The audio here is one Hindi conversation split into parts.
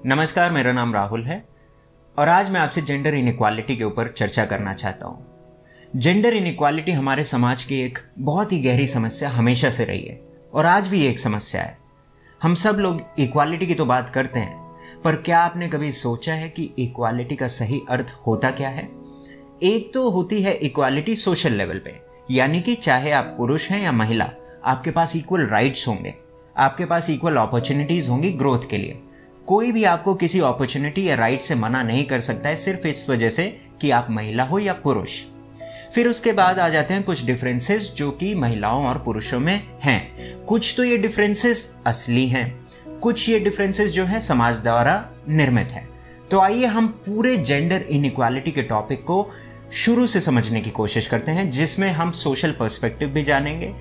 नमस्कार, मेरा नाम राहुल है और आज मैं आपसे जेंडर इनइक्वालिटी के ऊपर चर्चा करना चाहता हूँ। जेंडर इनइक्वालिटी हमारे समाज की एक बहुत ही गहरी समस्या हमेशा से रही है और आज भी एक समस्या है। हम सब लोग इक्वालिटी की तो बात करते हैं, पर क्या आपने कभी सोचा है कि इक्वालिटी का सही अर्थ होता क्या है? एक तो होती है इक्वालिटी सोशल लेवल पे, यानी कि चाहे आप पुरुष हैं या महिला, आपके पास इक्वल राइट्स होंगे, आपके पास इक्वल अपॉर्चुनिटीज होंगी ग्रोथ के लिए। कोई भी आपको किसी अपॉर्चुनिटी या राइट से मना नहीं कर सकता है सिर्फ इस वजह से कि आप महिला हो या पुरुष। फिर उसके बाद आ जाते हैं कुछ डिफरेंसेस जो कि महिलाओं और पुरुषों में हैं। कुछ तो ये डिफरेंसेस असली हैं, कुछ ये डिफरेंसेस जो है समाज द्वारा निर्मित है। तो आइए हम पूरे जेंडर इनइक्वालिटी के टॉपिक को शुरू से समझने की कोशिश करते हैं, जिसमें हम सोशल पर्सपेक्टिव भी जानेंगे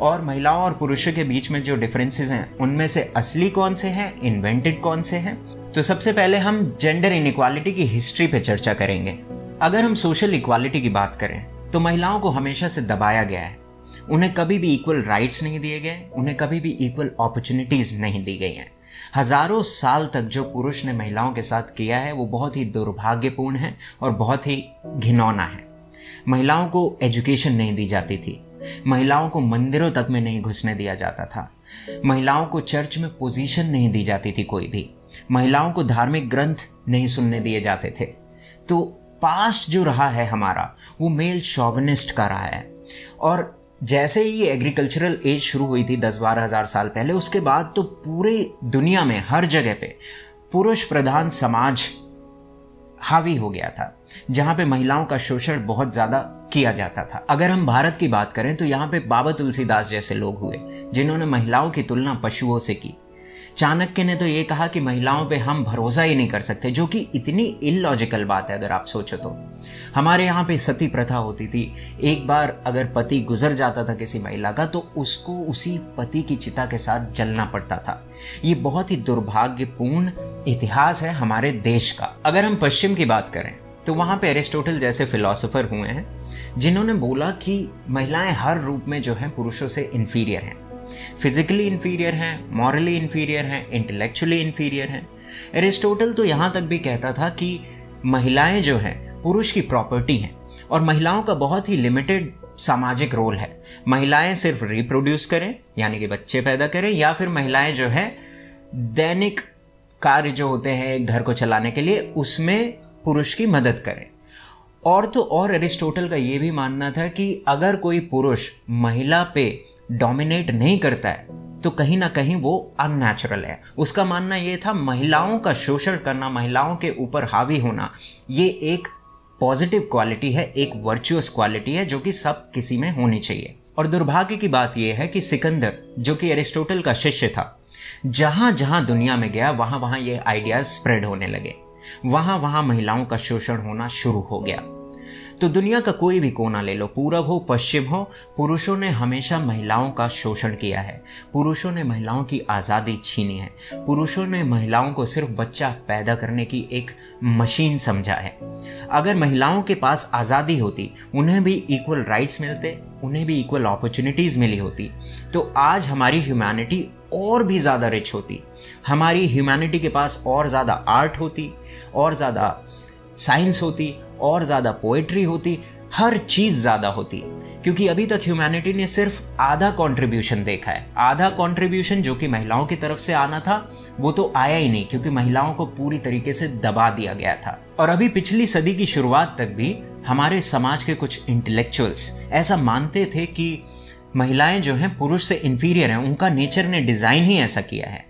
और महिलाओं और पुरुषों के बीच में जो डिफरेंसेस हैं उनमें से असली कौन से हैं, इन्वेंटेड कौन से हैं। तो सबसे पहले हम जेंडर इनइक्वालिटी की हिस्ट्री पे चर्चा करेंगे। अगर हम सोशल इक्वालिटी की बात करें तो महिलाओं को हमेशा से दबाया गया है। उन्हें कभी भी इक्वल राइट्स नहीं दिए गए, उन्हें कभी भी इक्वल अपॉर्चुनिटीज नहीं दी गई हैं। हजारों साल तक जो पुरुष ने महिलाओं के साथ किया है वो बहुत ही दुर्भाग्यपूर्ण है और बहुत ही घिनौना है। महिलाओं को एजुकेशन नहीं दी जाती थी, महिलाओं को मंदिरों तक में नहीं घुसने दिया जाता था, महिलाओं को चर्च में पोजीशन नहीं दी जाती थी, कोई भी महिलाओं को धार्मिक ग्रंथ नहीं सुनने दिए जाते थे। तो पास्ट जो रहा है हमारा वो मेल शॉविनिस्ट का रहा है। और जैसे ही एग्रीकल्चरल एज शुरू हुई थी 10-12 हज़ार साल पहले, उसके बाद तो पूरी दुनिया में हर जगह पे पुरुष प्रधान समाज हावी हो गया था, जहां पे महिलाओं का शोषण बहुत ज्यादा किया जाता था। अगर हम भारत की बात करें तो यहाँ पे बाबा तुलसीदास जैसे लोग हुए जिन्होंने महिलाओं की तुलना पशुओं से की। चाणक्य ने तो ये कहा कि महिलाओं पे हम भरोसा ही नहीं कर सकते, जो कि इतनी इलॉजिकल बात है अगर आप सोचो तो। हमारे यहाँ पे सती प्रथा होती थी। एक बार अगर पति गुजर जाता था किसी महिला का तो उसको उसी पति की चिता के साथ जलना पड़ता था। ये बहुत ही दुर्भाग्यपूर्ण इतिहास है हमारे देश का। अगर हम पश्चिम की बात करें तो वहाँ पे एरिस्टोटल जैसे फिलोसोफर हुए हैं जिन्होंने बोला कि महिलाएं हर रूप में जो है पुरुषों से इन्फीरियर हैं, फिजिकली इन्फीरियर हैं, मॉरली इन्फीरियर हैं, इंटेलेक्चुअली इन्फीरियर हैं। एरिस्टोटल तो यहाँ तक भी कहता था कि महिलाएं जो हैं पुरुष की प्रॉपर्टी हैं और महिलाओं का बहुत ही लिमिटेड सामाजिक रोल है। महिलाएं सिर्फ रिप्रोड्यूस करें, यानी कि बच्चे पैदा करें, या फिर महिलाएं जो है दैनिक कार्य जो होते हैं घर को चलाने के लिए उसमें पुरुष की मदद करें। और तो और एरिस्टोटल का ये भी मानना था कि अगर कोई पुरुष महिला पे डोमिनेट नहीं करता है तो कहीं ना कहीं वो अननेचुरल है। उसका मानना ये था महिलाओं का शोषण करना, महिलाओं के ऊपर हावी होना, ये एक पॉजिटिव क्वालिटी है, एक वर्चुअस क्वालिटी है जो कि सब किसी में होनी चाहिए। और दुर्भाग्य की बात यह है कि सिकंदर, जो कि एरिस्टोटल का शिष्य था, जहां जहां दुनिया में गया वहां वहां ये आइडियाज स्प्रेड होने लगे, वहां वहां महिलाओं का शोषण होना शुरू हो गया। तो दुनिया का कोई भी कोना ले लो, पूरब हो पश्चिम हो, पुरुषों ने हमेशा महिलाओं का शोषण किया है। पुरुषों ने महिलाओं की आज़ादी छीनी है। पुरुषों ने महिलाओं को सिर्फ बच्चा पैदा करने की एक मशीन समझा है। अगर महिलाओं के पास आज़ादी होती, उन्हें भी इक्वल राइट्स मिलते, उन्हें भी इक्वल अपॉर्चुनिटीज़ मिली होती, तो आज हमारी ह्यूमैनिटी और भी ज़्यादा रिच होती। हमारी ह्यूमैनिटी के पास और ज़्यादा आर्ट होती, और ज़्यादा साइंस होती, और ज़्यादा पोएट्री होती, हर चीज़ ज़्यादा होती। क्योंकि अभी तक ह्यूमैनिटी ने सिर्फ आधा कंट्रीब्यूशन देखा है। आधा कंट्रीब्यूशन जो कि महिलाओं की तरफ से आना था वो तो आया ही नहीं, क्योंकि महिलाओं को पूरी तरीके से दबा दिया गया था। और अभी पिछली सदी की शुरुआत तक भी हमारे समाज के कुछ इंटेलेक्चुअल्स ऐसा मानते थे कि महिलाएं जो हैं पुरुष से इन्फीरियर हैं, उनका नेचर ने डिज़ाइन ही ऐसा किया है।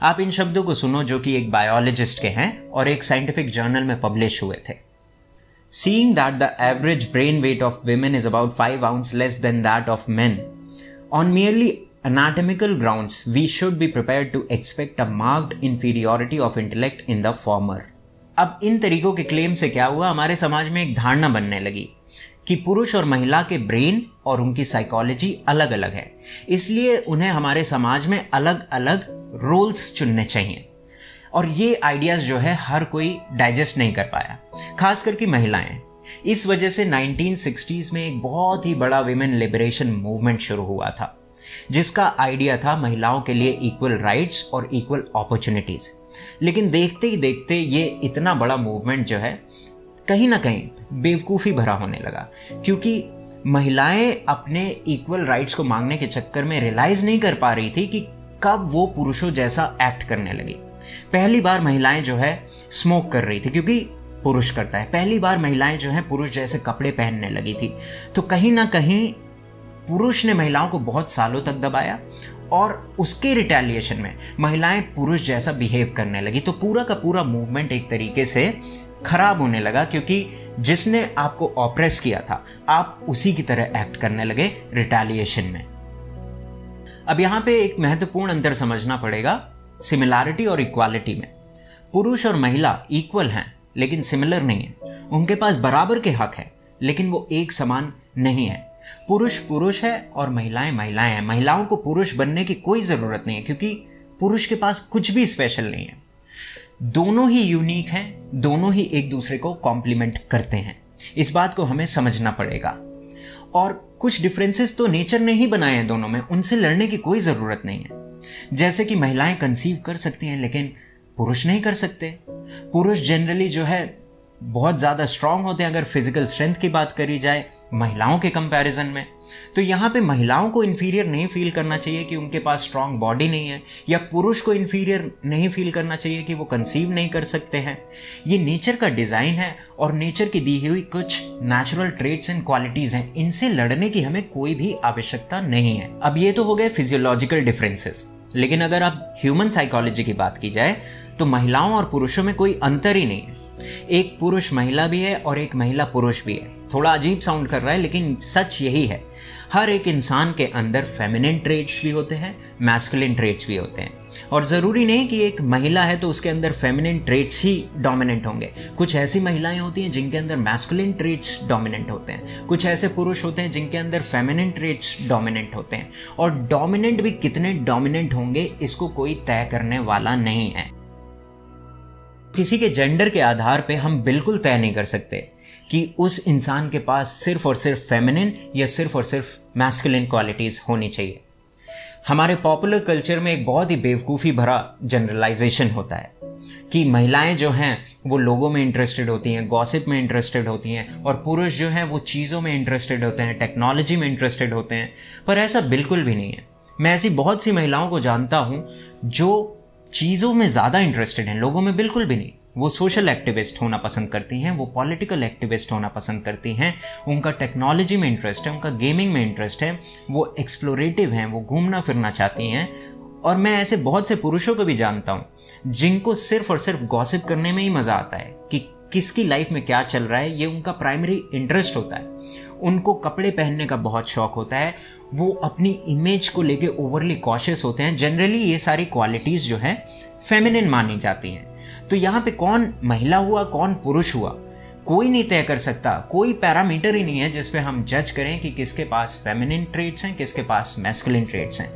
आप इन शब्दों को सुनो जो कि एक बायोलॉजिस्ट के हैं और एक साइंटिफिक जर्नल में पब्लिश हुए थे। Seeing that the average brain weight of women is about 5 ounces less than that of men, on merely anatomical grounds, we should be prepared to expect a marked inferiority of intellect in the former. अब इन तरीकों के क्लेम से क्या हुआ, हमारे समाज में एक धारणा बनने लगी कि पुरुष और महिला के ब्रेन और उनकी साइकोलॉजी अलग अलग है, इसलिए उन्हें हमारे समाज में अलग अलग रोल्स चुनने चाहिए। और ये आइडियाज जो है हर कोई डाइजेस्ट नहीं कर पाया, खास करके महिलाएं। इस वजह से 1960s में एक बहुत ही बड़ा विमेन लिबरेशन मूवमेंट शुरू हुआ था, जिसका आइडिया था महिलाओं के लिए इक्वल राइट्स और इक्वल अपॉर्चुनिटीज। लेकिन देखते ही देखते ये इतना बड़ा मूवमेंट जो है कहीं ना कहीं बेवकूफ़ी भरा होने लगा, क्योंकि महिलाएं अपने इक्वल राइट्स को मांगने के चक्कर में रियलाइज नहीं कर पा रही थी कि कब वो पुरुषों जैसा एक्ट करने लगी। पहली बार महिलाएं जो है स्मोक कर रही थी क्योंकि पुरुष करता है, पहली बार महिलाएं जो है पुरुष जैसे कपड़े पहनने लगी थी। तो कहीं ना कहीं पुरुष ने महिलाओं को बहुत सालों तक दबाया और उसके रिटेलिएशन में महिलाएं पुरुष जैसा बिहेव करने लगी। तो पूरा का पूरा मूवमेंट एक तरीके से खराब होने लगा, क्योंकि जिसने आपको ऑप्रेस किया था आप उसी की तरह एक्ट करने लगे रिटेलिएशन में। अब यहाँ पे एक महत्वपूर्ण अंतर समझना पड़ेगा सिमिलैरिटी और इक्वालिटी में। पुरुष और महिला इक्वल हैं लेकिन सिमिलर नहीं है। उनके पास बराबर के हक है लेकिन वो एक समान नहीं है। पुरुष पुरुष है और महिलाएं महिलाएं हैं। महिलाओं को पुरुष बनने की कोई ज़रूरत नहीं है क्योंकि पुरुष के पास कुछ भी स्पेशल नहीं है। दोनों ही यूनिक हैं, दोनों ही एक दूसरे को कॉम्प्लीमेंट करते हैं। इस बात को हमें समझना पड़ेगा। और कुछ डिफरेंसेस तो नेचर ने ही बनाए हैं दोनों में, उनसे लड़ने की कोई ज़रूरत नहीं है। जैसे कि महिलाएं कंसीव कर सकती हैं लेकिन पुरुष नहीं कर सकते। पुरुष जनरली जो है बहुत ज़्यादा स्ट्रांग होते हैं अगर फिजिकल स्ट्रेंथ की बात करी जाए महिलाओं के कंपैरिजन में। तो यहाँ पे महिलाओं को इन्फीरियर नहीं फील करना चाहिए कि उनके पास स्ट्रांग बॉडी नहीं है, या पुरुष को इन्फीरियर नहीं फील करना चाहिए कि वो कंसीव नहीं कर सकते हैं। ये नेचर का डिज़ाइन है और नेचर की दी हुई कुछ नेचुरल ट्रेट्स एंड क्वालिटीज़ हैं। इनसे लड़ने की हमें कोई भी आवश्यकता नहीं है। अब ये तो हो गए फिजियोलॉजिकल डिफरेंसेस, लेकिन अगर अब ह्यूमन साइकोलॉजी की बात की जाए तो महिलाओं और पुरुषों में कोई अंतर ही नहीं है। एक पुरुष महिला भी है और एक महिला पुरुष भी है। थोड़ा अजीब साउंड कर रहा है लेकिन सच यही है। हर एक इंसान के अंदर फेमिनिन ट्रेट्स भी होते हैं, मैस्कुलिन ट्रेट्स भी होते हैं। और ज़रूरी नहीं कि एक महिला है तो उसके अंदर फेमिनिन ट्रेट्स ही डोमिनेंट होंगे। कुछ ऐसी महिलाएं होती हैं जिनके अंदर मैस्कुलिन ट्रेट्स डोमिनेंट होते हैं, कुछ ऐसे पुरुष होते हैं जिनके अंदर फेमिनिन ट्रेट्स डोमिनेंट होते हैं। और डोमिनेंट भी कितने डोमिनेंट होंगे इसको कोई तय करने वाला नहीं है। किसी के जेंडर के आधार पे हम बिल्कुल तय नहीं कर सकते कि उस इंसान के पास सिर्फ और सिर्फ फेमिनिन या सिर्फ और सिर्फ मैस्कुलिन क्वालिटीज़ होनी चाहिए। हमारे पॉपुलर कल्चर में एक बहुत ही बेवकूफ़ी भरा जनरलाइजेशन होता है कि महिलाएं जो हैं वो लोगों में इंटरेस्टेड होती हैं, गॉसिप में इंटरेस्टेड होती हैं, और पुरुष जो हैं वो चीज़ों में इंटरेस्टेड होते हैं, टेक्नोलॉजी में इंटरेस्टेड होते हैं। पर ऐसा बिल्कुल भी नहीं है। मैं ऐसी बहुत सी महिलाओं को जानता हूँ जो चीज़ों में ज़्यादा इंटरेस्टेड हैं, लोगों में बिल्कुल भी नहीं। वो सोशल एक्टिविस्ट होना पसंद करती हैं, वो पॉलिटिकल एक्टिविस्ट होना पसंद करती हैं, उनका टेक्नोलॉजी में इंटरेस्ट है, उनका गेमिंग में इंटरेस्ट है, वो एक्सप्लोरेटिव हैं, वो घूमना फिरना चाहती हैं। और मैं ऐसे बहुत से पुरुषों को भी जानता हूँ जिनको सिर्फ और सिर्फ गॉसिप करने में ही मज़ा आता है कि किसकी लाइफ में क्या चल रहा है, ये उनका प्राइमरी इंटरेस्ट होता है। उनको कपड़े पहनने का बहुत शौक होता है, वो अपनी इमेज को लेके ओवरली कॉशियस होते हैं। जनरली ये सारी क्वालिटीज़ जो हैं फेमिनिन मानी जाती हैं। तो यहाँ पे कौन महिला हुआ कौन पुरुष हुआ कोई नहीं तय कर सकता। कोई पैरामीटर ही नहीं है जिस पे हम जज करें कि किसके पास फेमिनिन ट्रेट्स हैं, किसके पास मैस्कुलिन ट्रेट्स हैं।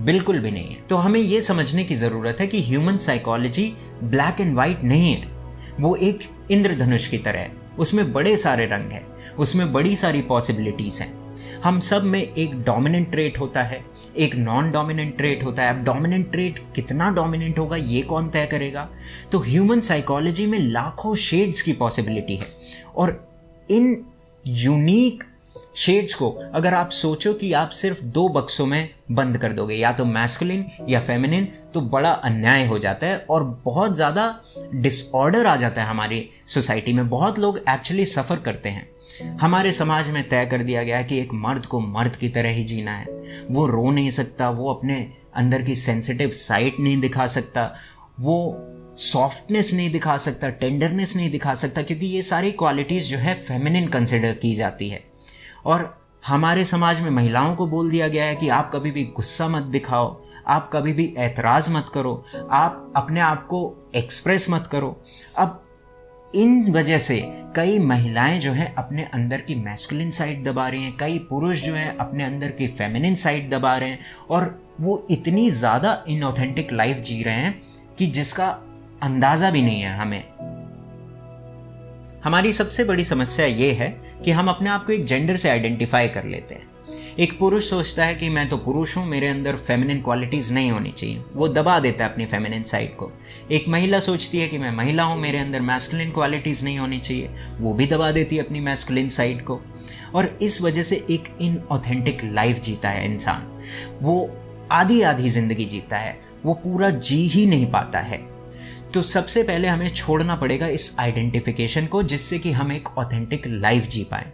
बिल्कुल भी नहीं है। तो हमें ये समझने की ज़रूरत है कि human psychology black and white नहीं है, वो एक इंद्रधनुष की तरह है। उसमें बड़े सारे रंग हैं, उसमें बड़ी सारी पॉसिबिलिटीज़ हैं। हम सब में एक डोमिनेंट ट्रेट होता है, एक नॉन डोमिनेंट ट्रेट होता है। अब डोमिनेंट ट्रेट कितना डोमिनेंट होगा ये कौन तय करेगा? तो ह्यूमन साइकोलॉजी में लाखों शेड्स की पॉसिबिलिटी है, और इन यूनिक शेड्स को अगर आप सोचो कि आप सिर्फ 2 बक्सों में बंद कर दोगे, या तो मैस्कुलिन या फेमिनिन, तो बड़ा अन्याय हो जाता है और बहुत ज़्यादा डिसऑर्डर आ जाता है हमारी सोसाइटी में। बहुत लोग एक्चुअली सफ़र करते हैं। हमारे समाज में तय कर दिया गया है कि एक मर्द को मर्द की तरह ही जीना है। वो रो नहीं सकता, वो अपने अंदर की सेंसिटिव साइड नहीं दिखा सकता, वो सॉफ्टनेस नहीं दिखा सकता, टेंडरनेस नहीं दिखा सकता, क्योंकि ये सारी क्वालिटीज़ जो है फेमिनिन कंसिडर की जाती है। और हमारे समाज में महिलाओं को बोल दिया गया है कि आप कभी भी गुस्सा मत दिखाओ, आप कभी भी एतराज़ मत करो, आप अपने आप को एक्सप्रेस मत करो। अब इन वजह से कई महिलाएं जो हैं अपने अंदर की मैस्कुलिन साइड दबा रही हैं, कई पुरुष जो हैं अपने अंदर की फेमिनिन साइड दबा रहे हैं, और वो इतनी ज़्यादा इनऑथेंटिक लाइफ जी रहे हैं कि जिसका अंदाज़ा भी नहीं है हमें। हमारी सबसे बड़ी समस्या ये है कि हम अपने आप को एक जेंडर से आइडेंटिफाई कर लेते हैं। एक पुरुष सोचता है कि मैं तो पुरुष हूँ, मेरे अंदर फेमिनिन क्वालिटीज़ नहीं होनी चाहिए, वो दबा देता है अपनी फेमिनिन साइड को। एक महिला सोचती है कि मैं महिला हूँ, मेरे अंदर मैस्कुलिन क्वालिटीज़ नहीं होनी चाहिए, वो भी दबा देती है अपनी मैस्कुलिन साइड को। और इस वजह से एक इनऑथेंटिक लाइफ जीता है इंसान, वो आधी आधी जिंदगी जीता है, वो पूरा जी ही नहीं पाता है। तो सबसे पहले हमें छोड़ना पड़ेगा इस आइडेंटिफिकेशन को, जिससे कि हम एक ऑथेंटिक लाइफ जी पाएं।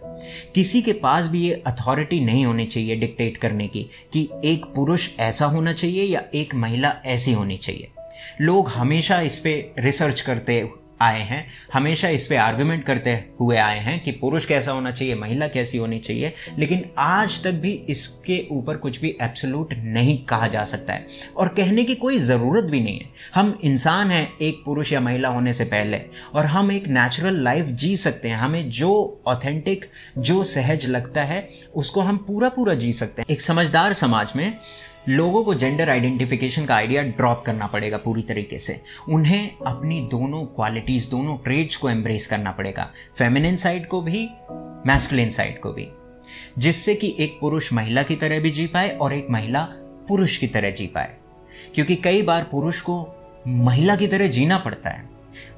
किसी के पास भी ये अथॉरिटी नहीं होनी चाहिए डिक्टेट करने की कि एक पुरुष ऐसा होना चाहिए या एक महिला ऐसी होनी चाहिए। लोग हमेशा इस पे रिसर्च करते आए हैं, हमेशा इस पे आर्गुमेंट करते हुए आए हैं कि पुरुष कैसा होना चाहिए, महिला कैसी होनी चाहिए, लेकिन आज तक भी इसके ऊपर कुछ भी एब्सोल्यूट नहीं कहा जा सकता है और कहने की कोई ज़रूरत भी नहीं है। हम इंसान हैं एक पुरुष या महिला होने से पहले, और हम एक नेचुरल लाइफ जी सकते हैं। हमें जो ऑथेंटिक, जो सहज लगता है उसको हम पूरा पूरा जी सकते हैं। एक समझदार समाज में लोगों को जेंडर आइडेंटिफिकेशन का आइडिया ड्रॉप करना पड़ेगा पूरी तरीके से। उन्हें अपनी दोनों क्वालिटीज़, दोनों ट्रेड्स को एम्ब्रेस करना पड़ेगा, फेमिनिन साइड को भी, मैस्कुलिन साइड को भी, जिससे कि एक पुरुष महिला की तरह भी जी पाए और एक महिला पुरुष की तरह जी पाए। क्योंकि कई बार पुरुष को महिला की तरह जीना पड़ता है,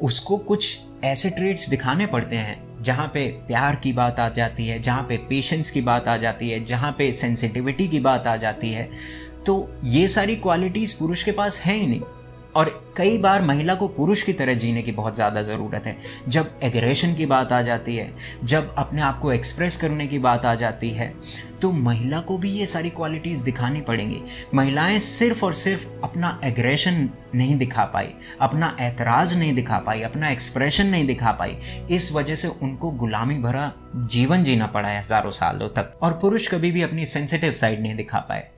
उसको कुछ ऐसे ट्रेड्स दिखाने पड़ते हैं जहाँ पे प्यार की बात आ जाती है, जहाँ पे पेशेंस की बात आ जाती है, जहाँ पे सेंसिटिविटी की बात आ जाती है। तो ये सारी क्वालिटीज़ पुरुष के पास है ही नहीं, और कई बार महिला को पुरुष की तरह जीने की बहुत ज़्यादा ज़रूरत है। जब एग्रेशन की बात आ जाती है, जब अपने आप को एक्सप्रेस करने की बात आ जाती है, तो महिला को भी ये सारी क्वालिटीज़ दिखानी पड़ेंगी। महिलाएं सिर्फ और सिर्फ अपना एग्रेशन नहीं दिखा पाई, अपना एतराज़ नहीं दिखा पाई, अपना एक्सप्रेशन नहीं दिखा पाई, इस वजह से उनको गुलामी भरा जीवन जीना पड़ा है हज़ारों सालों तक। और पुरुष कभी भी अपनी सेंसिटिव साइड नहीं दिखा पाए,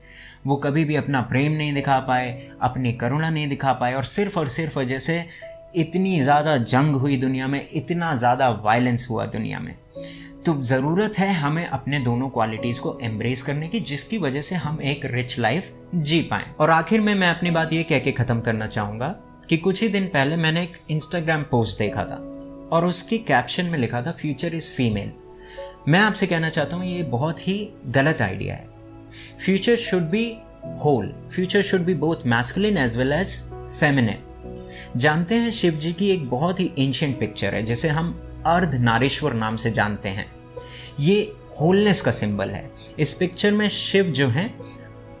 वो कभी भी अपना प्रेम नहीं दिखा पाए, अपनी करुणा नहीं दिखा पाए, और सिर्फ वजह से इतनी ज़्यादा जंग हुई दुनिया में, इतना ज़्यादा वायलेंस हुआ दुनिया में। तो ज़रूरत है हमें अपने दोनों क्वालिटीज़ को एम्ब्रेस करने की, जिसकी वजह से हम एक रिच लाइफ जी पाएँ। और आखिर में मैं अपनी बात ये कह के ख़त्म करना चाहूँगा कि कुछ ही दिन पहले मैंने एक इंस्टाग्राम पोस्ट देखा था और उसकी कैप्शन में लिखा था फ्यूचर इज़ फीमेल। मैं आपसे कहना चाहता हूँ ये बहुत ही गलत आइडिया है। Future should be whole. Future should be both masculine as well as feminine. जानते हैं शिव जी की एक बहुत ही एंशिएंट पिक्चर है जिसे हम अर्धनारीश्वर नाम से जानते हैं। ये होलनेस का सिंबल है। इस पिक्चर में शिव जो हैं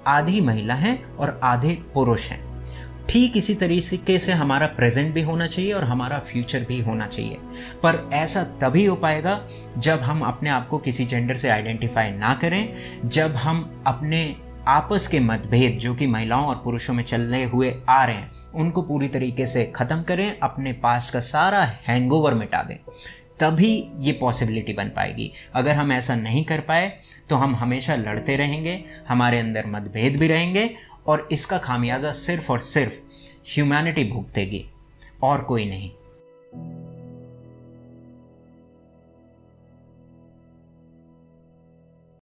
आधी महिला हैं और आधे पुरुष हैं। ठीक इसी तरीके से हमारा प्रेजेंट भी होना चाहिए और हमारा फ्यूचर भी होना चाहिए, पर ऐसा तभी हो पाएगा जब हम अपने आप को किसी जेंडर से आइडेंटिफाई ना करें, जब हम अपने आपस के मतभेद जो कि महिलाओं और पुरुषों में चलते हुए आ रहे हैं उनको पूरी तरीके से ख़त्म करें, अपने पास्ट का सारा हैंगओवर मिटा दें, तभी ये पॉसिबिलिटी बन पाएगी। अगर हम ऐसा नहीं कर पाए तो हम हमेशा लड़ते रहेंगे, हमारे अंदर मतभेद भी रहेंगे, और इसका खामियाजा सिर्फ और सिर्फ ह्यूमैनिटी भुगतेगी और कोई नहीं।